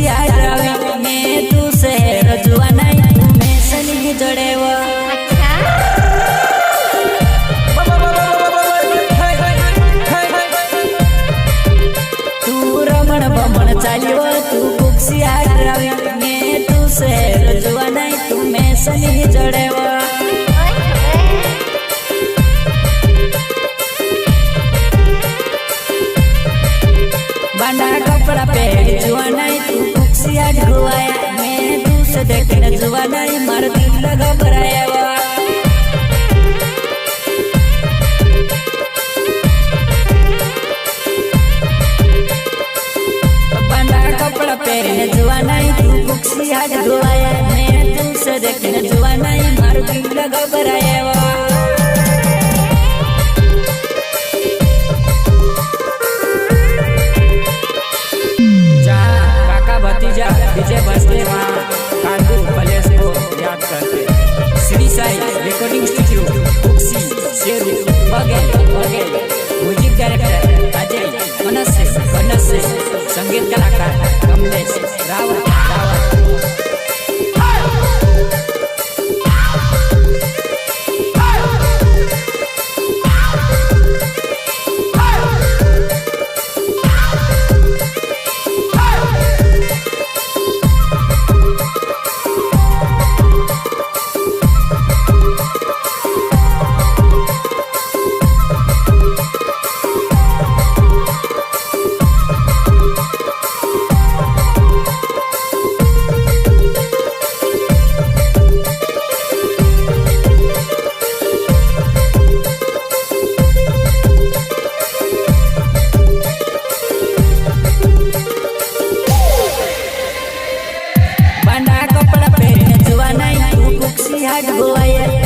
कुक्सिया ड्रावी में तू शहर जुआ नहीं तू मैं सनी जड़े वो तू रमण बमण चालियो तू कुक्सिया ड्रावी में तू शहर जुआ नहीं तू मैं सनी जड़े वो बांडा कपड़ा पहन जुआ नहीं तू कुक्सिया ढुआया मैं तू से देखने जुआ नहीं मार दिल लगा भराया वा बांडा कपड़ा पहन जुआ नहीं तू कुक्सिया ढुआया मैं तू से देखने जुआ नहीं मार दिल लगा भराया वा डीजे बजते वहाँ कांडू कलेश को याद करते Shri Sai recording studio Kuksi Sheru Baghel music director Ajay मनस्य संगीत कलाकार कमलेश रावत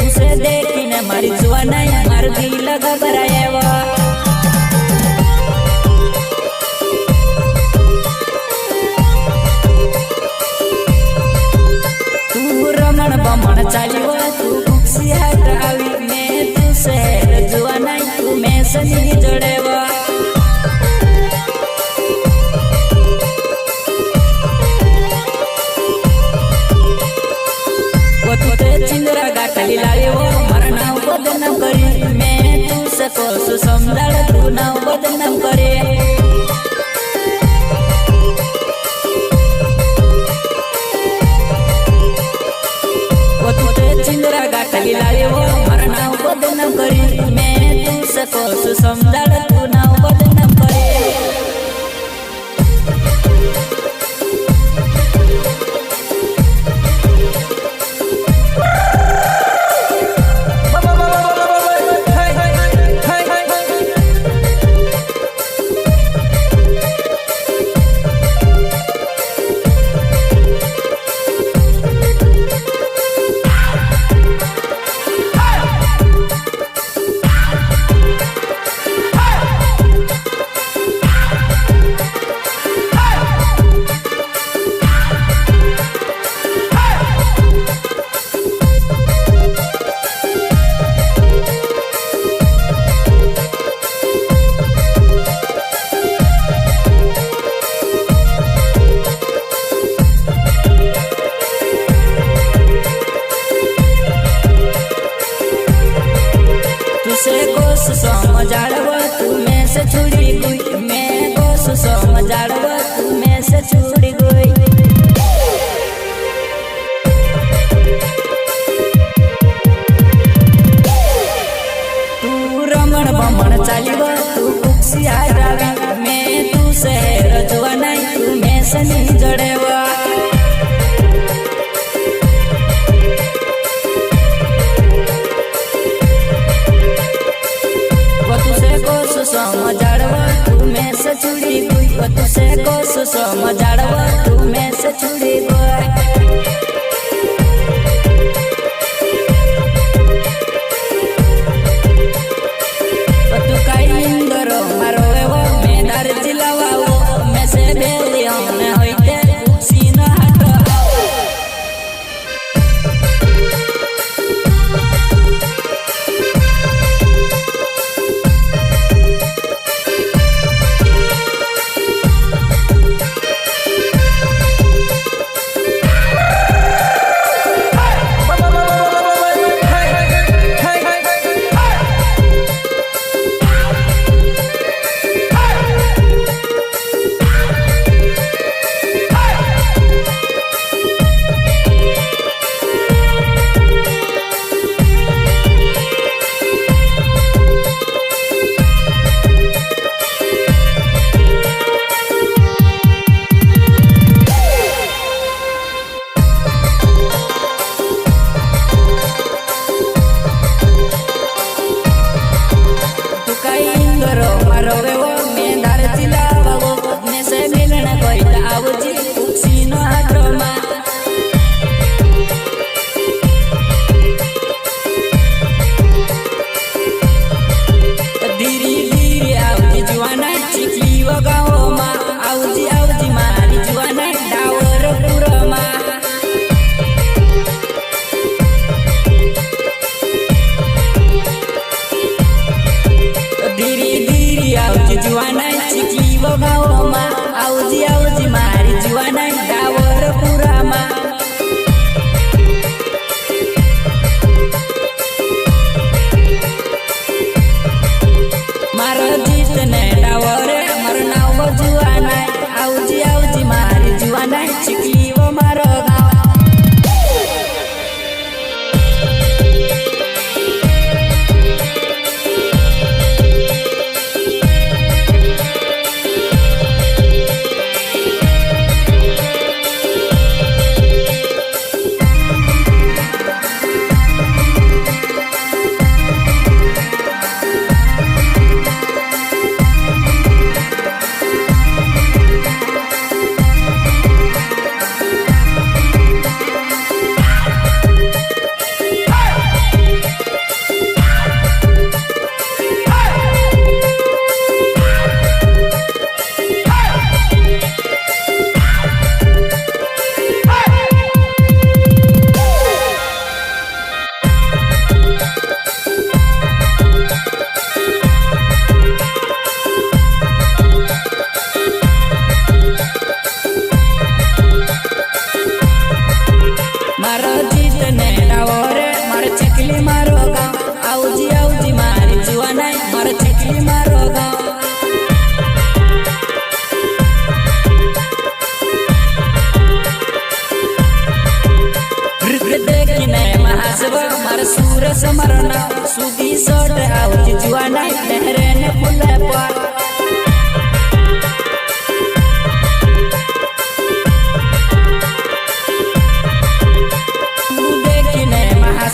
उसे देखी न मारी जुआ नहीं मार दिल लगा भराया वो तू रमण बमण चालियो तू कुक्सिया ड्रावी में तू शहर जुआ नहीं तू मैं सनी जड़े वो चिंदरा गाठली लावे वो मारा नाव बदनाम करे मैं तू सको सुसमदार तू नाव बदनाम करे वो तुझे चिंदरा गाठली लावे वो मारा नाव बदनाम करे मैं तू सको सुसमदार तू नाव बदनाम करे समझाड़वा तू मैं से छुड़ी गई मैं को समझाड़वा तू मैं से छुड़ी गई तू रमण बमण चालिवा तू कुक्सिया ड्रावी मैं तू शहर जुआ नहीं तू मैं सनी जड़ेवा समझाड़वा तू मैं से छुड़ी गई तुसे को समझाड़वा तू मैं से छुड़ी गई तू कई इंदरो मारो वो मैं दार जिलावा वो मैं से बेलिया मैं होइते सीना हटो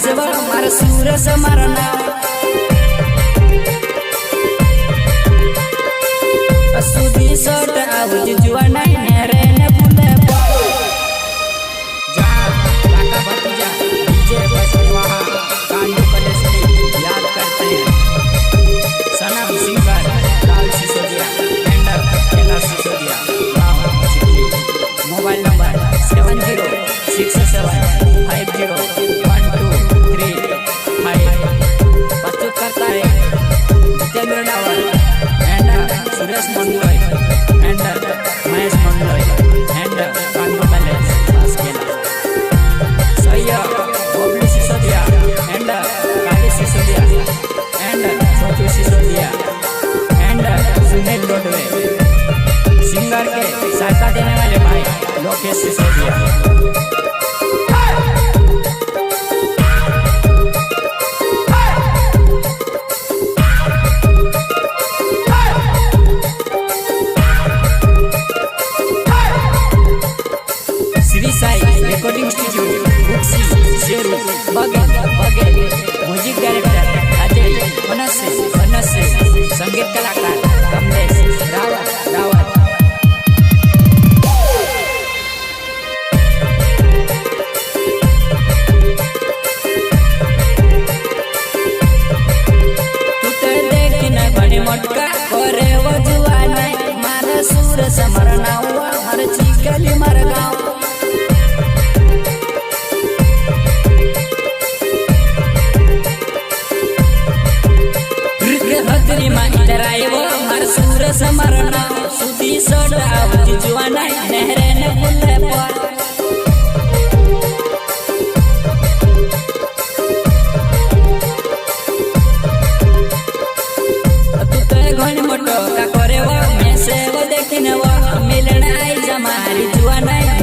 से वो मार सूरज मरना सुधी सोट आउज जुआ नहीं नेरे ने बुले जा काका भतीजा डीजे बस वहां कांडू कलेश्वरी याद करते हैं सनम सिंगर लाल सिसोदिया टेंडर केला सिसोदिया राम सिद्धि मोबाइल नंबर 7067501235 प्रस्तुत करता है Jitendra Dawar and Suresh Mandloi and Mahesh Mandloi and Kandu palace बास्केला सैया बबलू सिसोदिया एंड काली सिसोदिया एंड सोचू सिसोदिया एंड सुनील लोडवे सिंगर के सहायता देने वाले भाई लोकेश सिसोदिया रिकॉर्डिंग स्टूडियो बुक्सी शेरू बगे म्यूजिक डायरेक्टर अजय बनसे संगीत कलाकार कमलेश रावत तू तो देख न बड़े मोटका करे वो जुआ नहीं मार सूर समरना हुआ हर चिकली मर गाँव हतरी मा इधर आए वो हर सूर समरना सुधी सोट आउज जुआ नहीं नेरे ने बुले पर तू तो घन मोटो का करे वो मैं से वो देखने वो मिलना आई जमारी जुआ नहीं